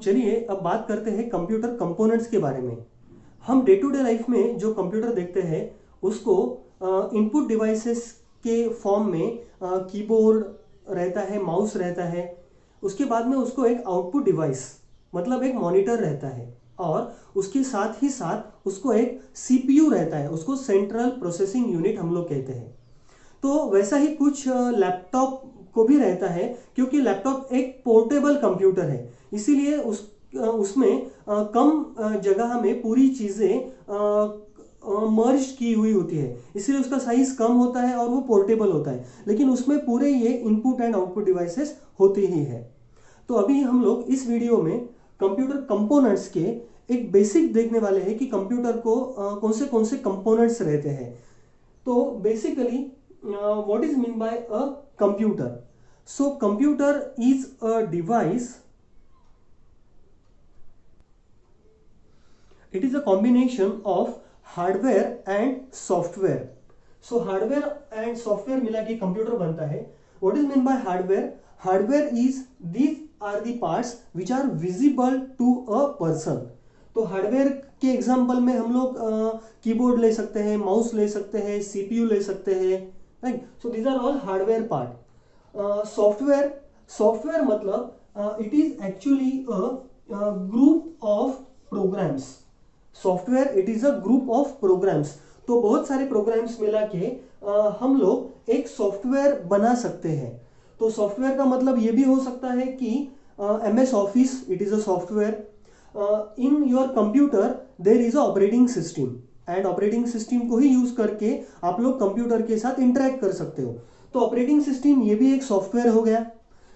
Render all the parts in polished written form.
चलिए अब बात करते हैं कंप्यूटर कंपोनेंट्स के बारे में। हम डे टू डे लाइफ में जो कंप्यूटर देखते हैं उसको इनपुट डिवाइसेस के फॉर्म में कीबोर्ड रहता है, माउस रहता है। उसके बाद में उसको एक आउटपुट डिवाइस मतलब एक मॉनिटर रहता है, और उसके साथ ही साथ उसको एक सीपीयू रहता है, उसको सेंट्रल प्रोसेसिंग यूनिट हम लोग कहते हैं। तो वैसा ही कुछ लैपटॉप को भी रहता है, क्योंकि लैपटॉप एक पोर्टेबल कंप्यूटर है, इसीलिए उसमें कम जगह में पूरी चीज़ें मर्ज की हुई होती है, इसलिए उसका साइज कम होता है और वो पोर्टेबल होता है, लेकिन उसमें पूरे ये इनपुट एंड आउटपुट डिवाइसेस होते ही है। तो अभी हम लोग इस वीडियो में कंप्यूटर कंपोनेंट्स के एक बेसिक देखने वाले हैं कि कंप्यूटर को कौन से कंपोनेंट्स रहते हैं। तो basically what is mean by a computer? So computer is a device. It is a combination of hardware and software. So hardware and software मिला के कंप्यूटर बनता है। What is mean by hardware? Hardware is these are the parts which are visible to a person. तो hardware के example में हम लोग keyboard ले सकते हैं, माउस ले सकते हैं, सीपीयू ले सकते हैं, right. So these are all hardware part. Software मतलब it is actually a group of programs. Software it is a group of programs. तो बहुत सारे प्रोग्राम्स मिला के हम लोग एक सॉफ्टवेयर बना सकते हैं। तो सॉफ्टवेयर का मतलब ये भी हो सकता है कि MS office it is a software. In your computer there is a operating system, and operating system को ही यूज करके आप लोग कंप्यूटर के साथ इंटरेक्ट कर सकते हो। तो ऑपरेटिंग सिस्टम ये भी एक सॉफ्टवेयर हो गया,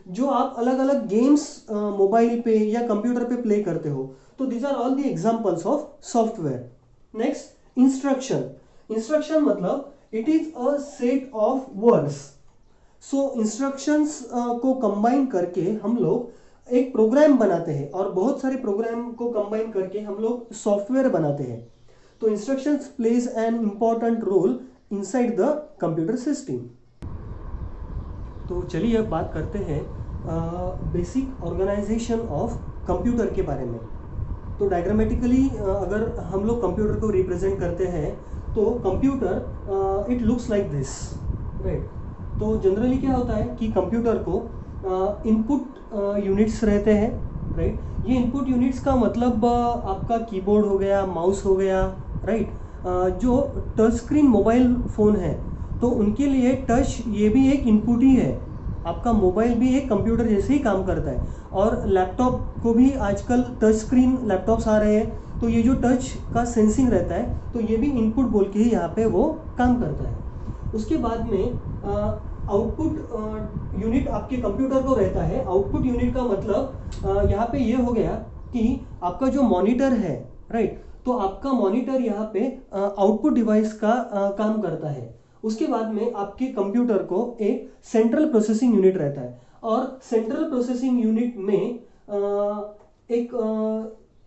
जो आप अलग अलग गेम्स मोबाइल पे या कंप्यूटर पे प्ले करते हो। तो these are all the examples of software. Next, instruction. Instruction मतलब it is a set of words. So instructions को कंबाइन करके हम लोग एक प्रोग्राम बनाते हैं, और बहुत सारे प्रोग्राम को कंबाइन करके हम लोग सॉफ्टवेयर बनाते हैं। तो instructions plays an important role inside the computer system. तो चलिए अब बात करते हैं बेसिक ऑर्गेनाइजेशन ऑफ कंप्यूटर के बारे में। तो डायग्रामेटिकली अगर हम लोग कंप्यूटर को रिप्रेजेंट करते हैं तो computer it looks like this, right. तो जनरली क्या होता है कि कंप्यूटर को इनपुट यूनिट्स रहते हैं, राइट। ये इनपुट यूनिट्स का मतलब आपका कीबोर्ड हो गया, माउस हो गया, राइट। जो टच स्क्रीन मोबाइल फ़ोन है तो उनके लिए टच ये भी एक इनपुट ही है। आपका मोबाइल भी एक कंप्यूटर जैसे ही काम करता है, और लैपटॉप को भी आजकल टच स्क्रीन लैपटॉप्स आ रहे हैं, तो ये जो टच का सेंसिंग रहता है तो ये भी इनपुट बोल के ही यहाँ पे वो काम करता है। उसके बाद में आउटपुट यूनिट आपके कंप्यूटर को रहता है। आउटपुट यूनिट का मतलब यहाँ पे ये हो गया कि आपका जो मॉनिटर है, राइट, तो आपका मॉनिटर यहाँ पे आउटपुट डिवाइस का काम करता है। उसके बाद में आपके कंप्यूटर को एक सेंट्रल प्रोसेसिंग यूनिट रहता है, और सेंट्रल प्रोसेसिंग यूनिट में एक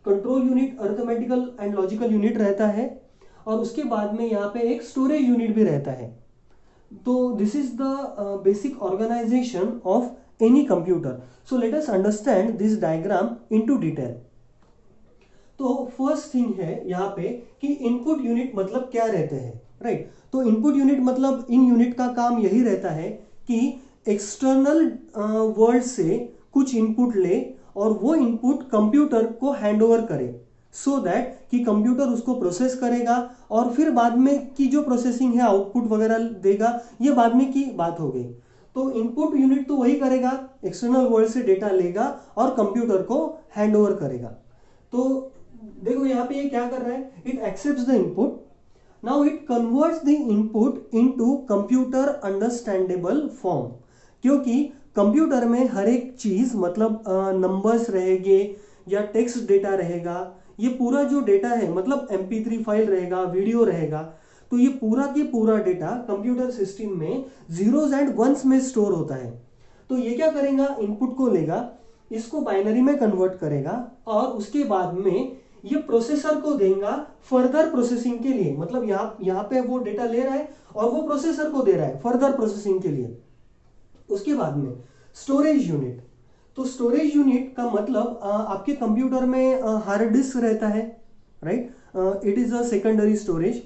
control unit, arithmetical and logical unit रहता है, और उसके बाद में यहाँ पे एक स्टोरेज यूनिट भी रहता है। तो this is the basic organization of any computer. So let us understand this diagram into detail. तो फर्स्ट थिंग है यहाँ पे कि इनपुट यूनिट मतलब क्या रहते हैं, राइट। तो इनपुट यूनिट मतलब इन यूनिट का काम यही रहता है कि एक्सटर्नल वर्ल्ड से कुछ इनपुट ले और वो इनपुट कंप्यूटर को हैंडओवर करे, सो दैट कि कंप्यूटर उसको प्रोसेस करेगा, और फिर बाद में की जो प्रोसेसिंग है, आउटपुट वगैरह देगा, ये बाद में की बात हो गई। तो इनपुट यूनिट तो वही करेगा, एक्सटर्नल वर्ल्ड से डेटा लेगा और कंप्यूटर को हैंडओवर करेगा। तो देखो यहाँ पे ये क्या कर रहा है, it accepts the input, now it converts the input into computer understandable form. क्योंकि कंप्यूटर में हर एक चीज मतलब नंबर्स रहेंगे या टेक्स्ट डेटा रहेगा, ये पूरा जो डेटा है मतलब MP3 फाइल रहेगा, वीडियो रहेगा, तो ये पूरा के पूरा डेटा कंप्यूटर सिस्टम में जीरोस एंड वंस में स्टोर होता है। तो ये क्या करेगा, इनपुट को लेगा, इसको बाइनरी में कन्वर्ट करेगा, और उसके बाद में ये प्रोसेसर को देगा फर्दर प्रोसेसिंग के लिए। मतलब यहाँ पे वो डेटा ले रहा है और वो प्रोसेसर को दे रहा है फर्दर प्रोसेसिंग के लिए। उसके बाद में स्टोरेज यूनिट, तो स्टोरेज यूनिट का मतलब आपके कंप्यूटर में हार्ड डिस्क रहता है, right, it is a secondary storage.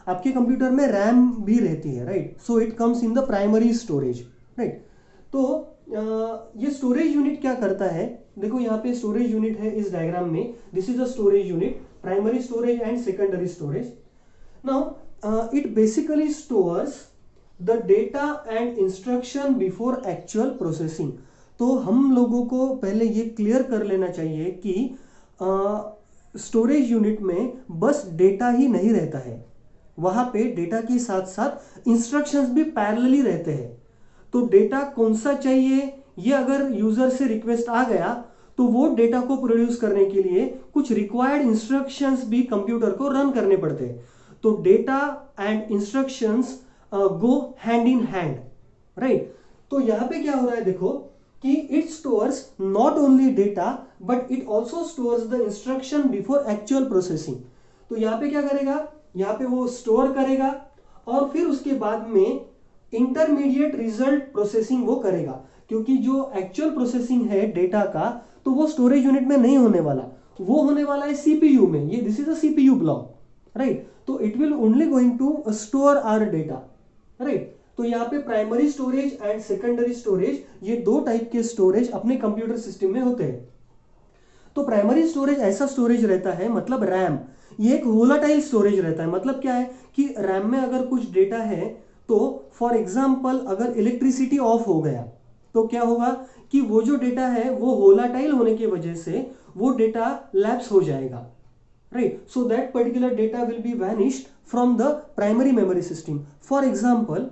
आपके कंप्यूटर में रैम भी रहती है, right, so it comes in the primary storage, right. तो ये स्टोरेज यूनिट क्या करता है, देखो यहाँ पे स्टोरेज यूनिट है इस डायग्राम में, this is a storage unit, primary storage and secondary storage. Now it basically stores the data and instruction before actual processing. तो हम लोगों को पहले ये क्लियर कर लेना चाहिए कि स्टोरेज यूनिट में बस डेटा ही नहीं रहता है, वहां पे डेटा के साथ साथ इंस्ट्रक्शंस भी पैरेलली रहते हैं। तो डेटा कौन सा चाहिए, ये अगर यूजर से रिक्वेस्ट आ गया तो वो डेटा को प्रोड्यूस करने के लिए कुछ रिक्वायर्ड इंस्ट्रक्शंस भी कंप्यूटर को रन करने पड़ते हैं। तो data and instructions go hand in hand, right. तो यहां पे क्या हो रहा है, देखो कि it stores not only data but it also stores the instruction before actual processing. तो यहां पे क्या करेगा, यहां पे वो स्टोर करेगा और फिर उसके बाद में इंटरमीडिएट रिजल्ट प्रोसेसिंग वो करेगा, क्योंकि जो एक्चुअल प्रोसेसिंग है डेटा का तो वो स्टोरेज यूनिट में नहीं होने वाला, वो होने वाला है सीपीयू में। ये this is a CPU block, right. तो it will only going to store our data, right. तो यहाँ पे primary storage and secondary storage, ये दो टाइप के स्टोरेज अपने कंप्यूटर सिस्टम में होते हैं। तो प्राइमरी स्टोरेज ऐसा स्टोरेज रहता है, मतलब रैम, ये एक वोलाटाइल स्टोरेज रहता है। मतलब क्या है कि रैम में अगर कुछ डेटा है तो फॉर एग्जांपल अगर इलेक्ट्रिसिटी ऑफ हो गया तो क्या होगा कि वो जो डेटा है वो वोलाटाइल होने की वजह से वो डेटा लैप्स हो जाएगा, right. So that particular data will be vanished from the primary memory system. For example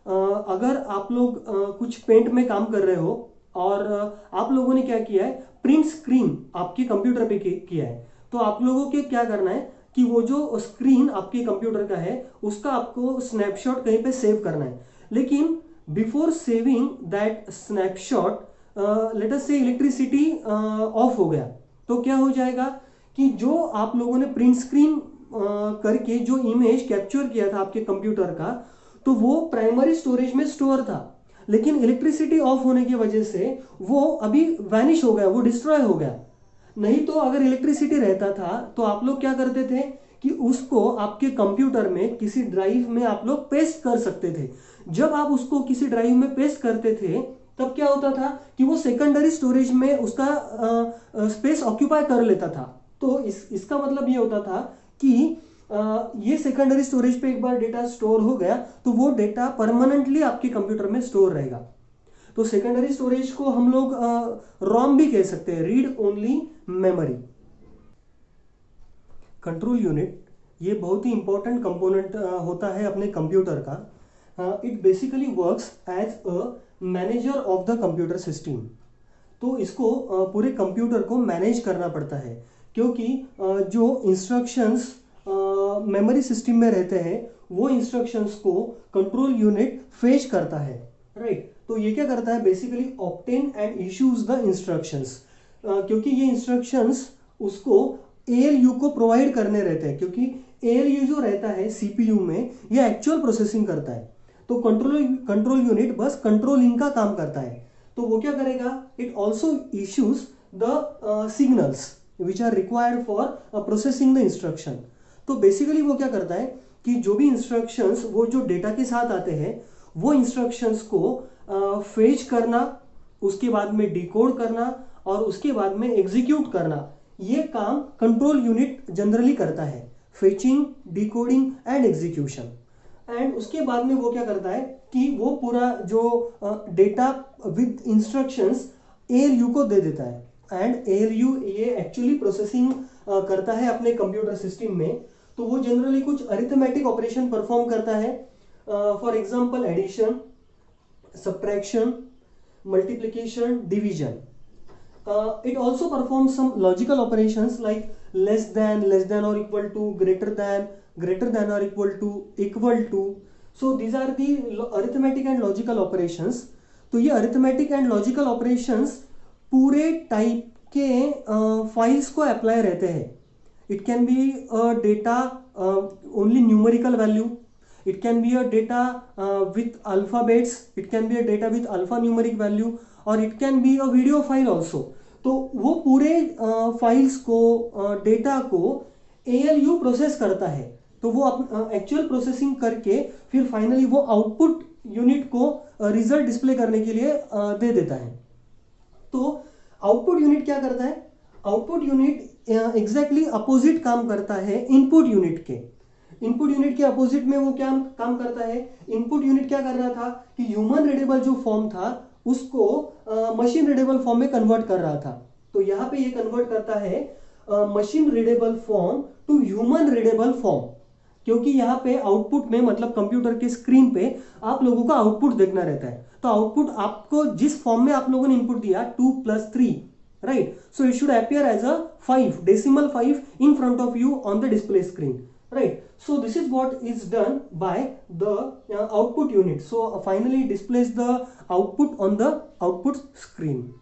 अगर आप लोग कुछ पेंट में काम कर रहे हो और आप लोगों ने क्या किया है, प्रिंट स्क्रीन आपके कंप्यूटर पे किया है, तो आप लोगों के क्या करना है कि वो जो स्क्रीन आपके कंप्यूटर का है उसका आपको स्नैपशॉट कहीं पे सेव करना है। लेकिन before saving that snapshot let us से इलेक्ट्रिसिटी ऑफ हो गया, तो क्या हो जाएगा कि जो आप लोगों ने प्रिंट स्क्रीन करके जो इमेज कैप्चर किया था आपके कंप्यूटर का, तो वो प्राइमरी स्टोरेज में स्टोर था, लेकिन इलेक्ट्रिसिटी ऑफ होने की वजह से वो अभी वैनिश हो गया, वो डिस्ट्रॉय हो गया। नहीं तो अगर इलेक्ट्रिसिटी रहता था तो आप लोग क्या करते थे कि उसको आपके कंप्यूटर में किसी ड्राइव में आप लोग पेस्ट कर सकते थे। जब आप उसको किसी ड्राइव में पेस्ट करते थे तब क्या होता था कि वो सेकेंडरी स्टोरेज में उसका स्पेस ऑक्यूपाई कर लेता था। तो इसका मतलब ये होता था कि ये सेकेंडरी स्टोरेज पे एक बार डेटा स्टोर हो गया तो वो डेटा परमानेंटली आपके कंप्यूटर में स्टोर रहेगा। तो सेकेंडरी स्टोरेज को हम लोग रॉम भी कह सकते हैं, read only memory. Control unit ये बहुत ही इंपॉर्टेंट कंपोनेंट होता है अपने कंप्यूटर का। It basically works as a manager of the computer system. तो इसको पूरे कंप्यूटर को मैनेज करना पड़ता है, क्योंकि जो इंस्ट्रक्शंस मेमोरी सिस्टम में रहते हैं वो इंस्ट्रक्शंस को कंट्रोल यूनिट फेच करता है, राइट। तो ये क्या करता है, basically obtain and issues the instructions, क्योंकि ये इंस्ट्रक्शंस उसको एएलयू को प्रोवाइड करने रहते हैं, क्योंकि एएलयू जो रहता है सीपीयू में ये एक्चुअल प्रोसेसिंग करता है। तो कंट्रोल यूनिट बस कंट्रोलिंग का काम करता है। तो वो क्या करेगा, it also issues the signals which are required for processing the instruction. तो बेसिकली वो क्या करता है कि जो भी इंस्ट्रक्शंस वो जो डेटा के साथ आते हैं वो इंस्ट्रक्शंस को फेच करना, उसके बाद में डिकोड करना और उसके बाद में एग्जीक्यूट करना, ये काम कंट्रोल यूनिट जनरली करता है, fetching, decoding and execution. And उसके बाद में वो क्या करता है कि वो पूरा जो डेटा विद इंस्ट्रक्शंस एएलयू को दे देता है, एंड एएलयू ये एक्चुअली प्रोसेसिंग करता है अपने कंप्यूटर सिस्टम में। तो वो जनरली कुछ अरिथमेटिक ऑपरेशन परफॉर्म करता है, for example addition, subtraction, multiplication, division. It also performs some logical operations like less than or equal to, greater than or equal to. So these are the arithmetic and logical operations. तो ये arithmetic and logical operations पूरे type के files को apply रहते हैं। It can be data only numerical value, it can be a data with alphabets, it can be a data with alphanumeric value, और it can be a video file also. तो वो पूरे files को data को ALU process करता है, तो वो एक्चुअल प्रोसेसिंग करके फिर फाइनली वो आउटपुट यूनिट को रिजल्ट डिस्प्ले करने के लिए दे देता है. तो आउटपुट यूनिट क्या करता है? आउटपुट यूनिट एग्जैक्टली अपोजिट काम करता है इनपुट यूनिट के. इनपुट यूनिट के अपोजिट में वो क्या काम करता है? इनपुट यूनिट क्या कर रहा था कि ह्यूमन रीडेबल जो फॉर्म था उसको मशीन रीडेबल फॉर्म में कन्वर्ट कर रहा था. तो यहाँ पे ये कन्वर्ट करता है machine readable form to human readable form, क्योंकि यहाँ पे आउटपुट में मतलब कंप्यूटर के स्क्रीन पे आप लोगों को आउटपुट देखना रहता है. तो आउटपुट आपको जिस फॉर्म में आप लोगों ने इनपुट दिया 2 + 3, right? So it should appear as a 5, decimal 5 in front of you on the display screen, right? So this is what is done by the output unit. So finally it displays the output on the output screen.